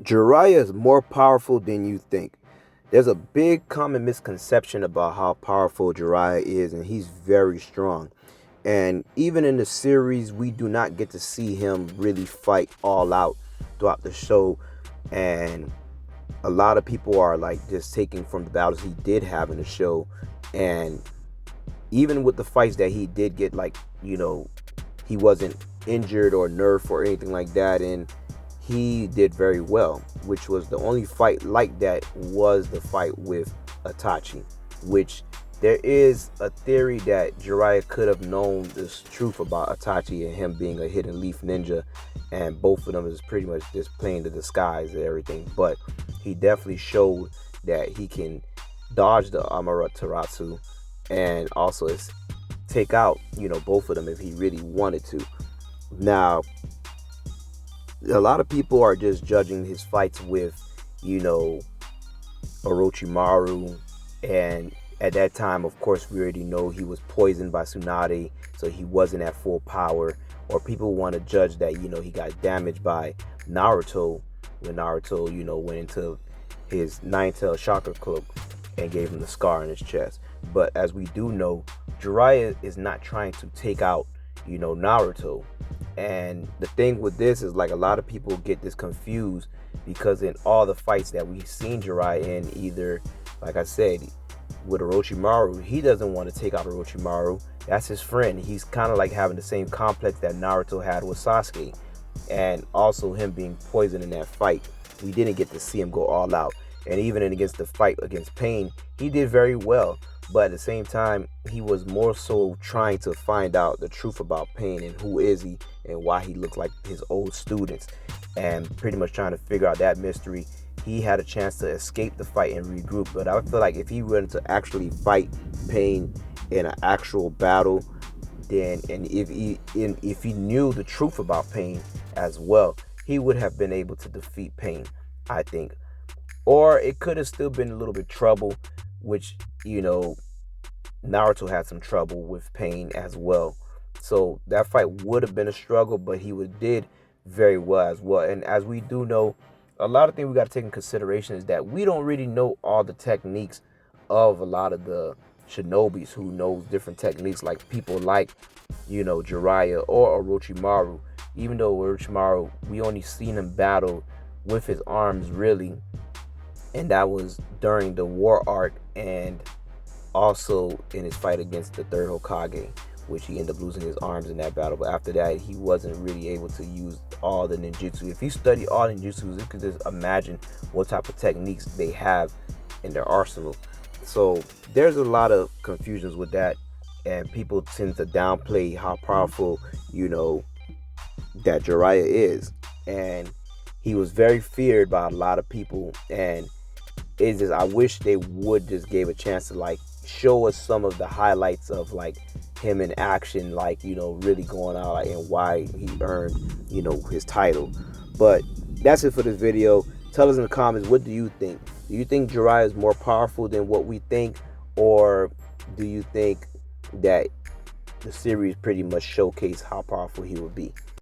Jiraiya is more powerful than you think. There's a big common misconception about how powerful Jiraiya is, and he's very strong. And even in the series, we do not get to see him really fight all out throughout the show. And a lot of people are like just taking from the battles he did have in the show. And even with the fights that he did get, like, he wasn't injured or nerfed or anything like that. And he did very well, which was the only fight like that was the fight with Itachi, which there is a theory that Jiraiya could have known this truth about Itachi and him being a hidden leaf ninja, and both of them is pretty much just playing the disguise and everything. But he definitely showed that he can dodge the Amaterasu and also take out, both of them if he really wanted to. Now, a lot of people are just judging his fights with, Orochimaru, and at that time, of course, we already know he was poisoned by Tsunade, so he wasn't at full power. Or people want to judge that, he got damaged by Naruto when Naruto, went into his nine-tailed chakra cloak and gave him the scar on his chest. But as we do know, Jiraiya is not trying to take out, Naruto. And the thing with this is, like, a lot of people get this confused because in all the fights that we've seen Jiraiya in, either, like I said, with Orochimaru, he doesn't want to take out Orochimaru. That's his friend. He's kind of like having the same complex that Naruto had with Sasuke. And also him being poisoned in that fight, we didn't get to see him go all out. And even against the fight against Pain, he did very well. But at the same time, he was more so trying to find out the truth about Pain and who is he and why he looked like his old students, and pretty much trying to figure out that mystery. He had a chance to escape the fight and regroup, but I feel like if he were to actually fight Pain in an actual battle, then, and if he knew the truth about Pain as well, he would have been able to defeat Pain, I think. Or it could have still been a little bit trouble, which, Naruto had some trouble with Pain as well. So that fight would have been a struggle, but did very well as well. And as we do know, a lot of things we got to take in consideration is that we don't really know all the techniques of a lot of the shinobis who knows different techniques, like people like, Jiraiya or Orochimaru. Even though Orochimaru, we only seen him battle with his arms, really, and that was during the war arc and also in his fight against the third Hokage, which he ended up losing his arms in that battle. But after that, he wasn't really able to use all the ninjutsu. If you study all ninjutsus, you could just imagine what type of techniques they have in their arsenal. So there's a lot of confusions with that, and people tend to downplay how powerful, that Jiraiya is. And he was very feared by a lot of people, and it's just, I wish they would just gave a chance to, like, show us some of the highlights of, like, him in action, like, really going out, like, and why he earned, his title. But that's it for this video. Tell us in the comments, what do you think? Do you think Jiraiya is more powerful than what we think, or do you think that the series pretty much showcased how powerful he would be?